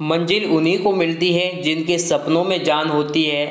मंजिल उन्हीं को मिलती है जिनके सपनों में जान होती है।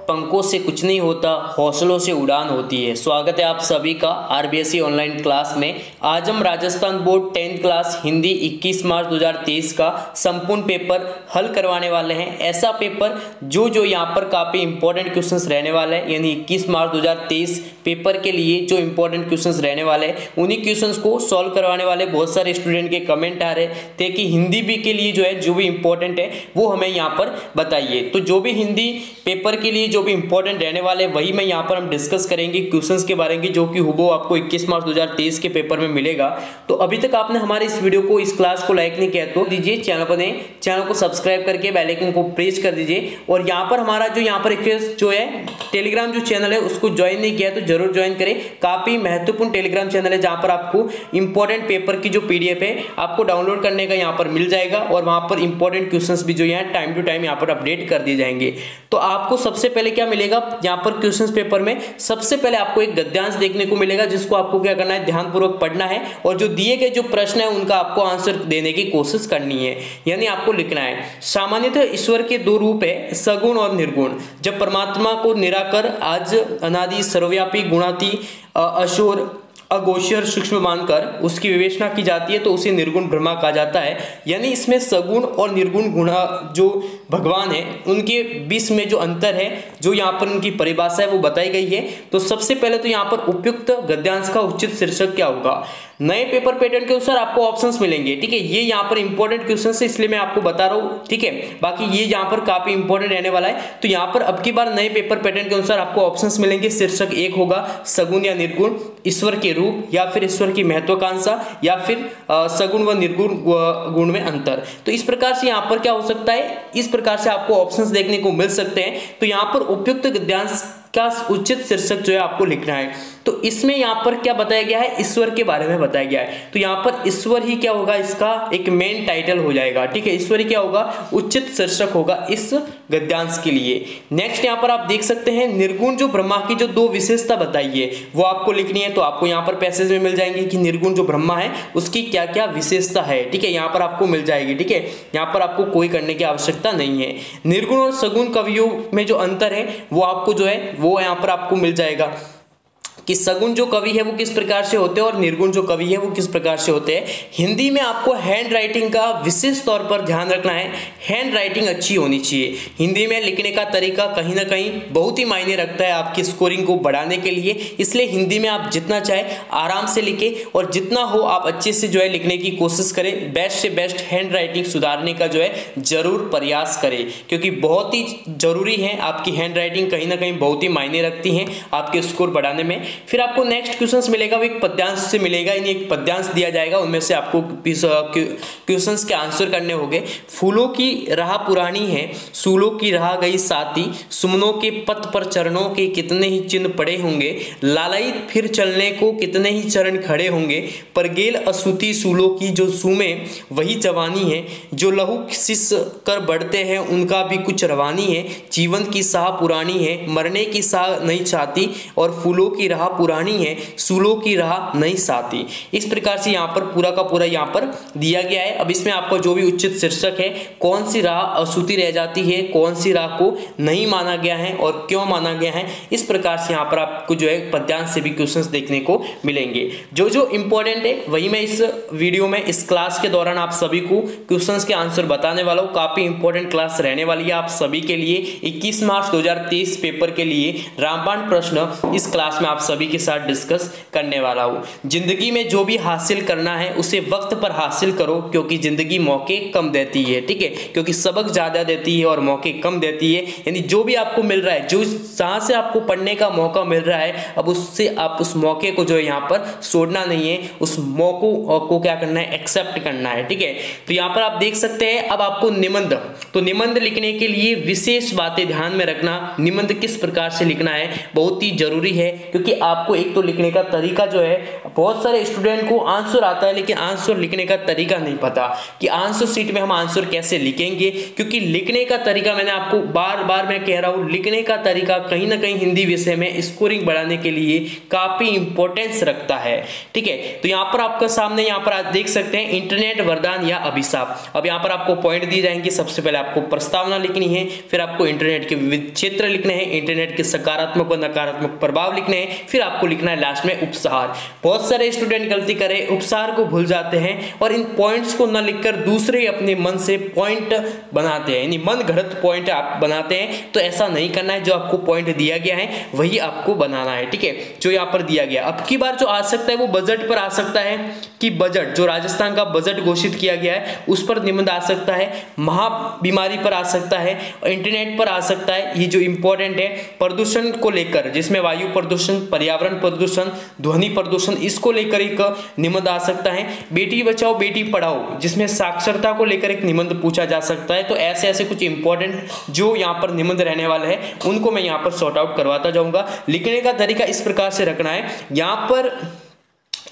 पंखों से कुछ नहीं होता, हौसलों से उड़ान होती है। स्वागत है आप सभी का आरबीएसई ऑनलाइन क्लास में। आज हम Rajasthan board 10th class Hindi 21 मार्च 2023 का संपूर्ण पेपर हल करवाने वाले हैं। ऐसा पेपर जो यहाँ पर काफ़ी इंपॉर्टेंट क्वेश्चंस रहने वाले हैं, यानी 21 मार्च 2023 पेपर के लिए जो इंपॉर्टेंट क्वेश्चंस रहने वाले हैं उन्हीं क्वेश्चंस को सॉल्व करवाने वाले। बहुत सारे स्टूडेंट के कमेंट आ रहे थे कि हिंदी भी के लिए जो भी इंपॉर्टेंट है वो हमें यहाँ पर बताइए। तो जो भी हिंदी पेपर के लिए जो भी इंपॉर्टेंट रहने वाले वही मैं यहाँ पर हम डिस्कस करेंगे क्वेश्चंस के बारे में, जो कि हुबहू आपको 21 मार्च 2023 के पेपर में मिलेगा। तो अभी तक आपने हमारे इस वीडियो को, इस क्लास को लाइक नहीं किया तो दीजिए, चैनल को सब्सक्राइब करके बेल आइकन को प्रेस कर दीजिए। और यहाँ पर हमारा जो है टेलीग्राम जो चैनल है उसको ज्वाइन नहीं किया तो जरूर ज्वाइन करें। काफी महत्वपूर्ण टेलीग्राम चैनल है जहाँ पर आपको इंपॉर्टेंट पेपर की जो पीडीएफ है आपको डाउनलोड करने का यहाँ पर मिल जाएगा, और वहाँ पर इंपॉर्टेंट क्वेश्चंस भी जो है टाइम टू टाइम यहाँ पर अपडेट कर दिए जाएंगे। तो आपको सबसे पहले क्या मिलेगा यहाँ पर क्वेश्चंस पेपर में, सबसे पहले आपको एक गद्यांश देखने को मिलेगा जिसको आपको क्या करना है, ध्यानपूर्वक पढ़ना है और जो दिए गए जो प्रश्न है उनका आपको आंसर देने की कोशिश करनी है, यानी आपको लिखना है। सामान्यतः ईश्वर के दो रूप है, सगुण और निर्गुण। जब परमात्मा को निराकर आज अनादि सर्वव्यापी गुणाती अशोर अगोचर सूक्ष्म मानकर उसकी विवेचना की जाती है तो उसे निर्गुण ब्रह्मा कहा जाता है। यानी इसमें सगुण और निर्गुण गुणा जो भगवान है उनके बीच में जो अंतर है, जो यहाँ पर उनकी परिभाषा है वो बताई गई है। तो सबसे पहले तो यहाँ पर उपयुक्त गद्यांश का उचित शीर्षक क्या होगा। नए पेपर पैटर्न के अनुसार आपको ऑप्शंस मिलेंगे, ठीक है। ये यहाँ पर इंपॉर्टेंट क्वेश्चन है इसलिए मैं आपको बता रहा हूँ, ठीक है। बाकी ये यहाँ पर काफी इंपॉर्टेंट रहने वाला है। तो यहाँ पर अब की बार नए पेपर पैटर्न के अनुसार आपको ऑप्शंस मिलेंगे। शीर्षक एक होगा सगुण या निर्गुण, ईश्वर के रूप, या फिर ईश्वर की महत्वाकांक्षा, या फिर सगुण व निर्गुण गुण में अंतर। तो इस प्रकार से यहाँ पर क्या हो सकता है, इस प्रकार से आपको ऑप्शंस देखने को मिल सकते हैं। तो यहाँ पर उपयुक्त गद्यांश का उचित शीर्षक जो है आपको लिखना है। तो इसमें यहाँ पर क्या बताया गया है, ईश्वर के बारे में बताया गया है। तो यहाँ पर ईश्वर ही क्या होगा, इसका एक मेन टाइटल हो जाएगा, ठीक है। ईश्वर ही क्या होगा, उचित शीर्षक होगा इस गद्यांश के लिए। नेक्स्ट यहाँ पर आप देख सकते हैं निर्गुण जो ब्रह्मा की जो दो विशेषता बताई है वो आपको लिखनी है। तो आपको यहाँ पर पैसेज में मिल जाएंगे कि निर्गुण जो ब्रह्मा है उसकी क्या क्या विशेषता है, ठीक है। यहाँ पर आपको मिल जाएगी, ठीक है। यहाँ पर आपको कोई करने की आवश्यकता नहीं है। निर्गुण और सगुण कवियों में जो अंतर है वो आपको जो है वो यहाँ पर आपको मिल जाएगा कि सगुण जो कवि है वो किस प्रकार से होते हैं और निर्गुण जो कवि है वो किस प्रकार से होते हैं। हिंदी में आपको हैंड राइटिंग का विशेष तौर पर ध्यान रखना है। हैंड राइटिंग अच्छी होनी चाहिए। हिंदी में लिखने का तरीका कहीं ना कहीं बहुत ही मायने रखता है आपकी स्कोरिंग को बढ़ाने के लिए। इसलिए हिंदी में आप जितना चाहे आराम से लिखें और जितना हो आप अच्छे से जो है लिखने की कोशिश करें। बेस्ट से बेस्ट हैंड राइटिंग सुधारने का जो है जरूर प्रयास करें, क्योंकि बहुत ही जरूरी है। आपकी हैंड राइटिंग कहीं ना कहीं बहुत ही मायने रखती हैं आपके स्कोर बढ़ाने में। फिर आपको नेक्स्ट क्वेश्चंस मिलेगा वो एक पद्यांश से मिलेगा, यानी एक पद्यांश दिया जाएगा, उनमें से आपको क्वेश्चंस के आंसर करने होंगे। फूलों की राह पुरानी है, सूलों की राह गई साथी, सुमनों के पथ पर चरणों के कितने ही चिन्ह पड़े होंगे, लालाई फिर चलने को कितने ही चरण खड़े होंगे, पर गेल असूती सूलों की जो सूमे वही जवानी है, जो लहू सिस कर बढ़ते हैं उनका भी कुछ रवानी है, जीवन की साह पुरानी है, मरने की साह नहीं चाहती, और फूलों की राह पुरानी है, सूलों की राह नहीं साथी। इस प्रकार से यहाँ पर पूरा का पूरा यहाँ पर दिया गया है। अब इसमें आपका जो भी उचित शीर्षक है, कौन सी राह असूती रह जाती है, कौन सी राह को नहीं माना गया है और क्यों माना गया है, इस प्रकार से यहाँ पर आपको जो है पद्यांश से भी क्वेश्चंस देखने को मिलेंगे। जो इंपॉर्टेंट है वही मैं इस वीडियो में, इस क्लास के दौरान आप सभी को क्वेश्चंस के आंसर बताने वाला हूँ। काफी इंपॉर्टेंट क्लास रहने वाली है आप सभी के लिए। 21 मार्च 2023 पेपर के लिए रामबाण प्रश्न इस क्लास में आप सभी के साथ डिस्कस करने वाला हूँ। जिंदगी में जो भी हासिल करना है उसे वक्त पर हासिल करो, क्योंकि जिंदगी मौके कम देती है, ठीक है। क्योंकि सबक ज्यादा देती है और मौके कम देती है। यानी जो भी आपको मिल रहा है, जो जहां से आपको पढ़ने का मौका मिल रहा है, अब उससे आप उस मौके को जो है यहाँ पर छोड़ना नहीं है, उस मौकों को क्या करना है, एक्सेप्ट करना है, ठीक है। तो यहाँ पर आप देख सकते हैं अब आपको निबंध, तो निबंध लिखने के लिए विशेष बातें ध्यान में रखना। निबंध किस प्रकार से लिखना है बहुत ही जरूरी है, क्योंकि आपको एक तो लिखने का तरीका जो है, बहुत सारे स्टूडेंट को आंसर आता है लेकिन आंसर लिखने का तरीका नहीं पता कि आंसर शीट में हम आंसर कैसे लिखेंगे, क्योंकि लिखने का तरीका मैंने आपको बार बार मैं कह रहा हूँ, लिखने का तरीका कहीं ना कहीं हिंदी विषय में स्कोरिंग बढ़ाने के लिए काफी इंपॉर्टेंस रखता है। ठीक है, तो यहाँ पर आपका सामने यहाँ पर आप देख सकते हैं इंटरनेट वरदान या अभिशाप। अब यहाँ पर आपको पॉइंट दिए जाएंगे, सबसे पहले आपको प्रस्तावना लिखनी है, फिर आपको इंटरनेट के विविध क्षेत्र लिखने हैं, इंटरनेट के सकारात्मक व नकारात्मक प्रभाव लिखने हैं, फिर आपको लिखना है लास्ट में उपसंहार। बहुत सारे स्टूडेंट गलती करें, उपसंहार को भूल जाते हैं और इन पॉइंट्स को न लिखकर दूसरे अपने मन से पॉइंट बनाते हैं, यानी मन घड़त पॉइंट आप बनाते हैं। तो ऐसा नहीं करना है, जो आपको पॉइंट दिया गया है वही आपको बनाना है। ठीक है, जो यहाँ पर दिया गया, अब की बार जो आ सकता है वो बजट पर आ सकता है कि बजट जो राजस्थान का बजट घोषित किया गया है उस पर निबंध आ सकता है, महाबीमारी पर आ सकता है, इंटरनेट पर आ सकता है। ये जो इंपॉर्टेंट है प्रदूषण को लेकर, जिसमें वायु प्रदूषण, पर्यावरण प्रदूषण, ध्वनि प्रदूषण, इसको लेकर एक निबंध आ सकता है। बेटी बचाओ बेटी पढ़ाओ, जिसमें साक्षरता को लेकर एक निबंध पूछा जा सकता है। तो ऐसे ऐसे कुछ इंपॉर्टेंट जो यहाँ पर निबंध रहने वाले हैं उनको मैं यहाँ पर सॉर्ट आउट करवाता जाऊंगा। लिखने का तरीका इस प्रकार से रखना है, यहाँ पर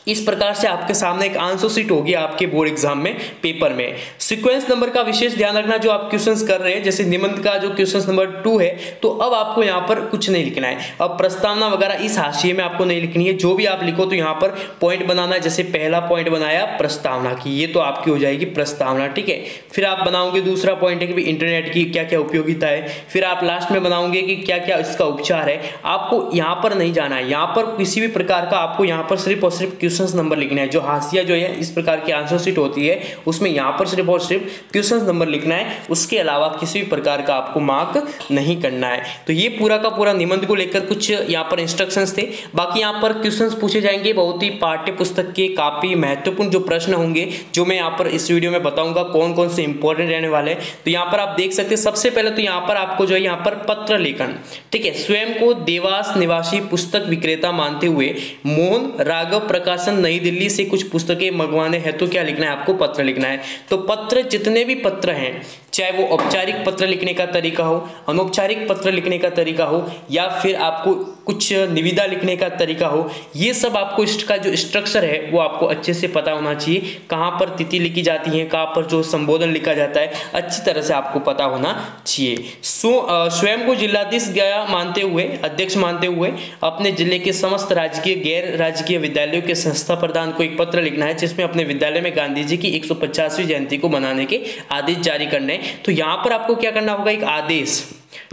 इस प्रकार से आपके सामने एक आंसर शीट होगी आपके बोर्ड एग्जाम में पेपर में। सीक्वेंस नंबर का विशेष ध्यान रखना, जो आप क्वेश्चंस कर रहे हैं, जैसे निबंध का जो क्वेश्चन नंबर 2 है, तो अब आपको यहाँ पर कुछ नहीं लिखना है। अब प्रस्तावना वगैरह इस हाशिए में आपको नहीं लिखनी है, जो भी आप लिखो तो यहाँ पर पॉइंट बनाना है। जैसे पहला पॉइंट बनाया प्रस्तावना की, ये तो आपकी हो जाएगी प्रस्तावना। ठीक है, फिर आप बनाओगे दूसरा पॉइंट है कि इंटरनेट की क्या क्या उपयोगिता है, फिर आप लास्ट में बनाओगे कि क्या क्या इसका उपचार है। आपको यहाँ पर नहीं जाना है, यहाँ पर किसी भी प्रकार का आपको यहाँ पर सिर्फ और सिर्फ क्वेश्चन नंबर लिखना है। जो हाशिया जो है इस प्रकार की आंसर शीट होती है उसमें यहाँ पर सिर्फ और सिर्फ क्वेश्चन नंबर लिखना है, उसके अलावा किसी भी प्रकार का आपको मार्क नहीं करना है। तो ये पूरा का पूरा निबंध को लेकर कुछ यहाँ पर इंस्ट्रक्शंस थे। बाकी यहाँ पर क्वेश्चंस पूछे जाएंगे, बहुत ही पाठ्य पुस्तक के काफी महत्वपूर्ण जो प्रश्न होंगे, जो मैं यहाँ पर इस वीडियो में बताऊंगा कौन कौन से इंपॉर्टेंट रहने वाले हैं। तो यहाँ पर आप देख सकते हैं, सबसे पहले तो यहाँ पर आपको जो है यहाँ पर पत्र लेखन, ठीक है, स्वयं को देवास निवासी पुस्तक विक्रेता मानते हुए मोहन राघव प्रकाशन नई दिल्ली से कुछ पुस्तकें मंगवाने हैं, तो क्या लिखना है, आपको पत्र लिखना है। तो पत्र, जितने भी पत्र हैं, चाहे वो औपचारिक पत्र लिखने का तरीका हो, अनौपचारिक पत्र लिखने का तरीका हो, या फिर आपको कुछ निविदा लिखने का तरीका हो, ये सब आपको इसका जो स्ट्रक्चर है वो आपको अच्छे से पता होना चाहिए। कहाँ पर तिथि लिखी जाती है, कहाँ पर जो संबोधन लिखा जाता है, अच्छी तरह से आपको पता होना चाहिए। स्वयं को जिलाधीश गया मानते हुए, अध्यक्ष मानते हुए अपने जिले के समस्त राजकीय गैर राजकीय विद्यालयों के संस्था प्रधान को एक पत्र लिखना है, जिसमें अपने विद्यालय में गांधी जी की 150वीं जयंती को मनाने के आदेश जारी करने। तो यहाँ पर आपको क्या करना होगा, एक आदेश,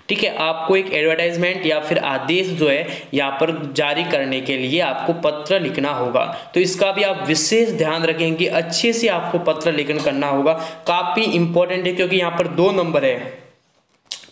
ठीक है, आपको एक एडवर्टाइजमेंट या फिर आदेश जो है यहाँ पर जारी करने के लिए आपको पत्र लिखना होगा। तो इसका भी आप विशेष ध्यान रखेंगे, अच्छे से आपको पत्र लेखन करना होगा, काफी इंपॉर्टेंट है, क्योंकि यहाँ पर 2 नंबर है।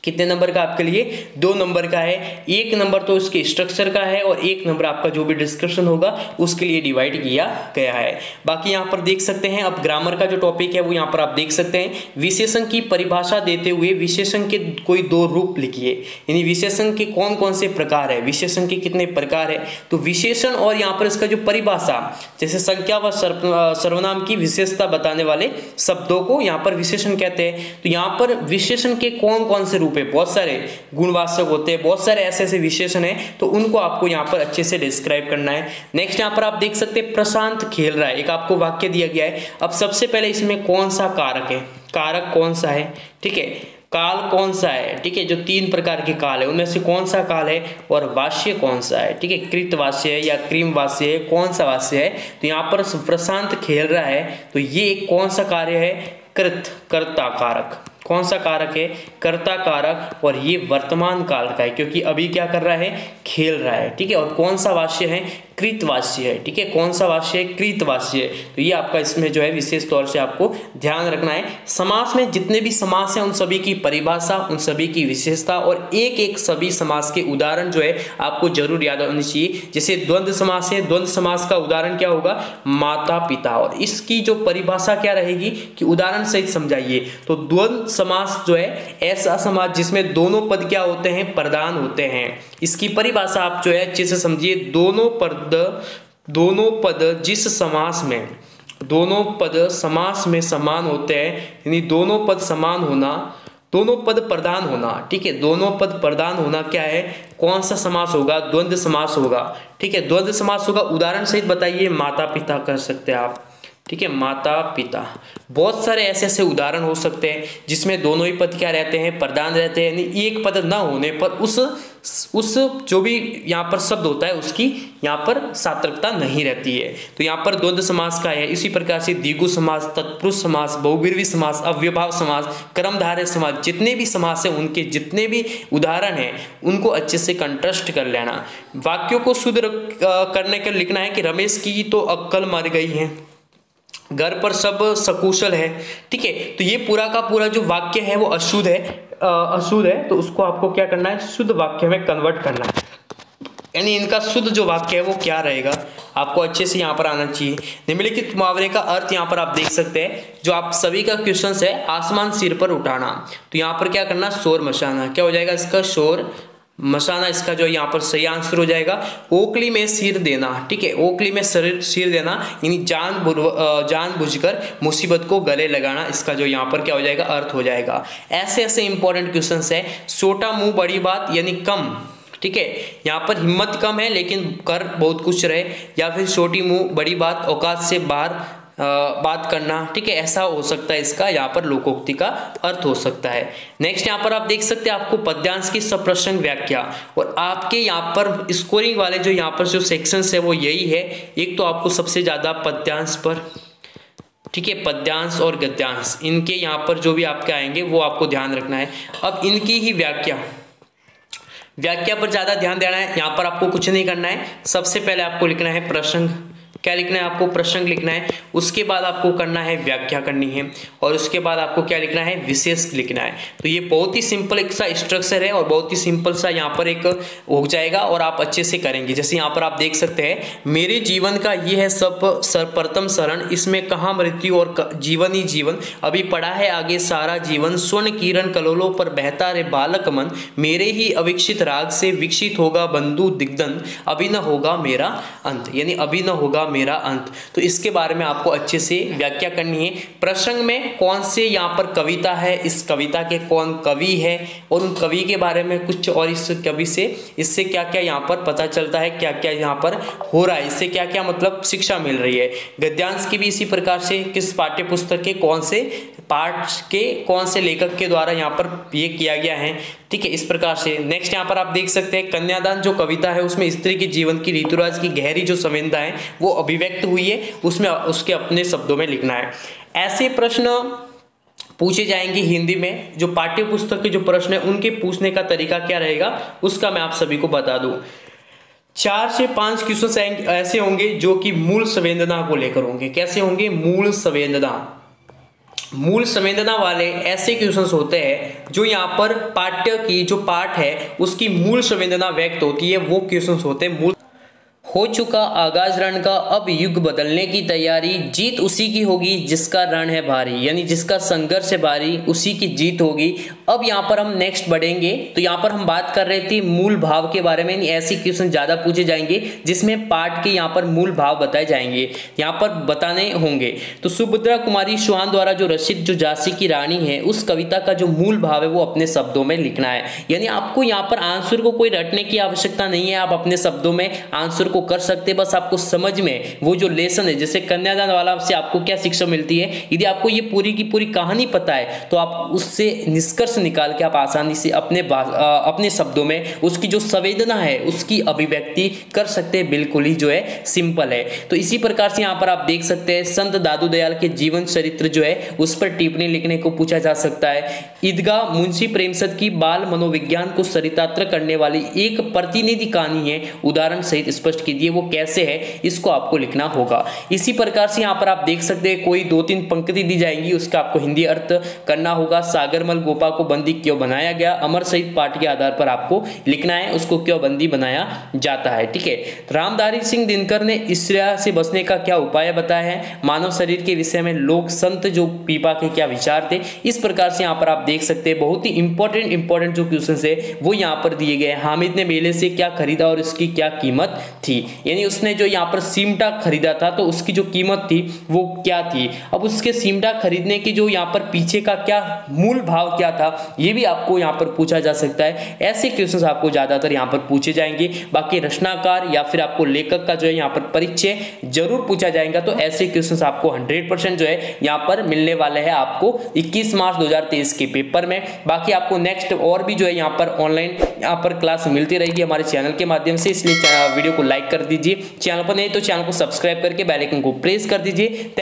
कितने नंबर का आपके लिए, 2 नंबर का है। 1 नंबर तो उसके स्ट्रक्चर का है और 1 नंबर आपका जो भी डिस्क्रिप्शन होगा उसके लिए डिवाइड किया गया है। बाकी यहाँ पर देख सकते हैं, अब ग्रामर का जो टॉपिक है वो यहाँ पर आप देख सकते हैं। विशेषण की परिभाषा देते हुए विशेषण के कोई 2 रूप लिखिए, यानी विशेषण के कौन कौन से प्रकार है, विशेषण के कितने प्रकार है। तो विशेषण और यहाँ पर इसका जो परिभाषा, जैसे संख्या व सर्वनाम की विशेषता बताने वाले शब्दों को यहाँ पर विशेषण कहते हैं। तो यहाँ पर विशेषण के कौन कौन से रूप, बहुत सारे गुणवाचक होते हैं, बहुत सारे ऐसे ऐसे विशेषण हैं, तो उनको आपको यहाँ पर अच्छे से डिस्क्राइब करना है। नेक्स्ट यहाँ पर आप देख सकते हैं प्रशांत खेल रहा है, एक आपको वाक्य दिया गया है। अब सबसे पहले इसमें कौन सा कारक है, कारक कौन सा है, ठीक है, काल कौन सा है, ठीक है, जो 3 प्रकार के काल है उनमें से कौन सा काल है, और वाष्य कौन सा है, ठीक है, कृत वाष्य है या क्रीम वाष्य है, कौन सा वाष्य है। तो यहाँ पर प्रशांत खेल रहा है, तो ये कौन सा कार्य है, कृत, कर्ता कारक, कौन सा कारक है, कर्ता कारक, और ये वर्तमान काल का है क्योंकि अभी क्या कर रहा है, खेल रहा है, ठीक है। और कौन सा वाष्य है, कृतवाच्य है, ठीक है, कौन सा वाष्य है, कृतवाच्य है। तो ये आपका इसमें जो है विशेष तौर से आपको ध्यान रखना है। समास में जितने भी समास हैं उन सभी की परिभाषा, उन सभी की विशेषता और एक एक सभी समास के उदाहरण जो है आपको जरूर याद होनी चाहिए। जैसे द्वंद्व समास है, द्वंद्व समास का उदाहरण क्या होगा, माता पिता, और इसकी जो परिभाषा क्या रहेगी कि उदाहरण सहित समझाइए। तो द्वंद्व समास जो है ऐसा समास जिसमें दोनों पद क्या होते हैं, प्रधान होते हैं। इसकी परिभाषा आप जो है अच्छे से समझिए। दोनों पद जिस समास में, दोनों पद समास में समान होते हैं, यानी दोनों पद समान होना, दोनों पद प्रधान होना, ठीक है, दोनों पद प्रधान होना क्या है, कौन सा समास होगा, द्वंद्व समास होगा, ठीक है, द्वंद्व समास होगा। उदाहरण सहित बताइए, माता पिता कर सकते हैं आप, ठीक है, माता पिता। बहुत सारे ऐसे ऐसे उदाहरण हो सकते हैं जिसमें दोनों ही पद क्या रहते हैं, प्रधान रहते हैं, यानी एक पद ना होने पर उस जो भी यहाँ पर शब्द होता है उसकी यहाँ पर सार्थकता नहीं रहती है। तो यहाँ पर द्वंद्व समास का है। इसी प्रकार से द्विगु समास, तत्पुरुष समास, बहुब्रीहि समास, अव्ययभाव समास, कर्मधारय समास, जितने भी समास हैं उनके जितने भी उदाहरण हैं उनको अच्छे से कंट्रास्ट कर लेना। वाक्यों को शुद्ध करने का लिखना है कि रमेश की तो अक्कल मर गई है, घर पर सब सकुशल है, ठीक है। तो ये पूरा का पूरा जो वाक्य है वो अशुद्ध है, तो उसको आपको क्या करना है, शुद्ध वाक्य में कन्वर्ट करना है। यानी इनका शुद्ध जो वाक्य है वो क्या रहेगा, आपको अच्छे से यहाँ पर आना चाहिए। निम्नलिखित मुहावरे का अर्थ यहाँ पर आप देख सकते हैं, जो आप सभी का क्वेश्चन है, आसमान सिर पर उठाना। तो यहाँ पर क्या करना, शोर मचाना, क्या हो जाएगा इसका, शोर मसाना, इसका जो यहाँ पर सही आंसर हो जाएगा। ओखली में सिर देना, ठीक है, ओखली में सिर देना यानी जानबूझकर मुसीबत को गले लगाना, इसका जो यहाँ पर क्या हो जाएगा, अर्थ हो जाएगा। ऐसे ऐसे इंपॉर्टेंट क्वेश्चंस है। छोटा मुंह बड़ी बात यानी कम, ठीक है, यहाँ पर हिम्मत कम है लेकिन कर बहुत कुछ रहे, या फिर छोटी मुंह बड़ी बात, औकात से बाहर बात करना, ठीक है, ऐसा हो सकता है, इसका यहाँ पर लोकोक्ति का अर्थ हो सकता है। नेक्स्ट यहाँ पर आप देख सकते हैं, आपको पद्यांश की सप्रसंग व्याख्या, और आपके यहाँ पर स्कोरिंग वाले जो यहाँ पर जो सेक्शंस है वो यही है। एक तो आपको सबसे ज्यादा पद्यांश पर, ठीक है, पद्यांश और गद्यांश, इनके यहाँ पर जो भी आपके आएंगे वो आपको ध्यान रखना है। अब इनकी ही व्याख्या पर ज्यादा ध्यान देना है। यहाँ पर आपको कुछ नहीं करना है, सबसे पहले आपको लिखना है प्रसंग, क्या लिखना है, आपको प्रसंग लिखना है, उसके बाद आपको करना है व्याख्या करनी है, और उसके बाद आपको क्या लिखना है, विशेष लिखना है। तो ये बहुत ही सिंपल एक सा स्ट्रक्चर है और बहुत ही सिंपल सा यहाँ पर एक हो जाएगा और आप अच्छे से करेंगे। जैसे यहाँ पर आप देख सकते हैं, मेरे जीवन का ये है सब सर्वप्रथम शरण, इसमें कहाँ मृत्यु और जीवन ही जीवन, अभी पड़ा है आगे सारा जीवन, स्वर्ण किरण कलोलों पर बहता रे बालक मन, मेरे ही अविकसित राग से विकसित होगा बंधु दिग्दंत, अभी न होगा मेरा अंत, यानी अभी न होगा मेरा अंत। तो इसके बारे में आपको अच्छे से व्याख्या करनी है। प्रसंग में कौन से यहाँ पर कविता है, इस कविता के कौन कवि है, और उन कवि के बारे में कुछ, और इस कवि से इससे क्या क्या यहाँ पर पता चलता है, क्या क्या यहाँ पर हो रहा है, इससे क्या क्या मतलब शिक्षा मिल रही है। गद्यांश की भी इसी प्रकार से, किस पाठ्य पुस्तक के कौन से पाठ के कौन से लेखक के द्वारा यहाँ पर ये किया गया है, ठीक है, इस प्रकार से। नेक्स्ट यहाँ पर आप देख सकते हैं, कन्यादान जो कविता है उसमें स्त्री के जीवन की ऋतुराज की गहरी जो संवेदना है वो अभिव्यक्त हुई है, उसमें उसके अपने शब्दों में लिखना है। ऐसे प्रश्न पूछे जाएंगे हिंदी में, जो पाठ्य पुस्तक के जो प्रश्न है उनके पूछने का तरीका क्या रहेगा उसका मैं आप सभी को बता दूं। 4 से 5 क्वेश्चन ऐसे होंगे जो कि मूल संवेदना को लेकर होंगे। कैसे होंगे, मूल संवेदना वाले ऐसे क्वेश्चंस होते हैं जो यहाँ पर पाठ्य की जो पाठ है उसकी मूल संवेदना व्यक्त होती है, वो क्वेश्चंस होते हैं मूल। हो चुका आगाज रण का, अब युग बदलने की तैयारी, जीत उसी की होगी जिसका रण है भारी, यानी जिसका संघर्ष है भारी उसी की जीत होगी। अब यहाँ पर हम नेक्स्ट बढ़ेंगे, तो यहाँ पर हम बात कर रहे थे मूल भाव के बारे में, यानी ऐसे क्वेश्चन ज्यादा पूछे जाएंगे जिसमें पाठ के यहाँ पर मूल भाव बताए जाएंगे, यहाँ पर बताने होंगे। तो सुभद्रा कुमारी चौहान द्वारा जो रचित जो झांसी की रानी है उस कविता का जो मूल भाव है वो अपने शब्दों में लिखना है। यानी आपको यहाँ पर आंसर को कोई रटने की आवश्यकता नहीं है, आप अपने शब्दों में आंसर को कर सकते, बस आपको समझ में वो जो लेसन है, जैसे कन्यादान वाला से आपको क्या शिक्षा मिलती है, यदि आपको ये पूरी की पूरी कहानी पता है तो आप उससे निष्कर्ष निकाल के आप आसानी से अपने शब्दों में उसकी जो संवेदना है उसकी अभिव्यक्ति कर सकते हैं, बिल्कुल ही जो है सिंपल है। तो इसी प्रकार से यहाँ पर आप देख सकते हैं, संत दादू दयाल के जीवन चरित्र जो है उस पर टिप्पणी लिखने को पूछा जा सकता है। ईदगाह मुंशी प्रेमचंद की बाल मनोविज्ञान को चरितार्थ करने वाली एक प्रतिनिधि कहानी है, उदाहरण सहित स्पष्ट कीजिए वो कैसे है, इसको आपको लिखना होगा। इसी प्रकार से यहाँ पर आप देख सकते हैं, कोई 2-3 पंक्ति दी जाएंगी, उसका आपको हिंदी अर्थ करना होगा। सागरमल गोपा को बंदी क्यों बनाया गया, अमर शहीद पाठ के आधार पर आपको लिखना है उसको क्यों बंदी बनाया जाता है, ठीक है। रामधारी सिंह दिनकर ने ईर्ष्या से बचने का क्या उपाय बताया है, मानव शरीर के विषय में लोक संत जो पीपा के क्या विचार थे। इस प्रकार से यहाँ पर आप देख सकते हैं बहुत ही इंपॉर्टेंट जो क्वेश्चन है वो यहाँ पर दिए गए। हामिद ने मेले से क्या खरीदा और इसकी क्या कीमत थी, थी, यानी उसने जो यहाँ पर सिमटा खरीदा था तो उसकी जो कीमत थी वो क्या थी। अब उसके सिमटा खरीदने की जो यहाँ पर पीछे का क्या मूल भाव क्या था, ये भी आपको यहाँ पर पूछा जा सकता है। ऐसे क्वेश्चंस आपको ज्यादातर यहाँ पर पूछे जाएंगे। बाकी रचनाकार या फिर आपको लेखक का जो है यहाँ पर परिचय जरूर पूछा जाएगा। तो ऐसे क्वेश्चंस आपको 100% जो है यहाँ पर मिलने वाले हैं आपको 21 मार्च 2023 के पेपर में। बाकी आपको नेक्स्ट और भी जो है यहाँ पर ऑनलाइन यहाँ पर क्लास मिलती रहेगी हमारे चैनल के माध्यम से, इसलिए वीडियो को लाइक कर दीजिए। चैनल पर नहीं तो चैनल को सब्सक्राइब करके बेल आइकन को प्रेस कर दीजिए।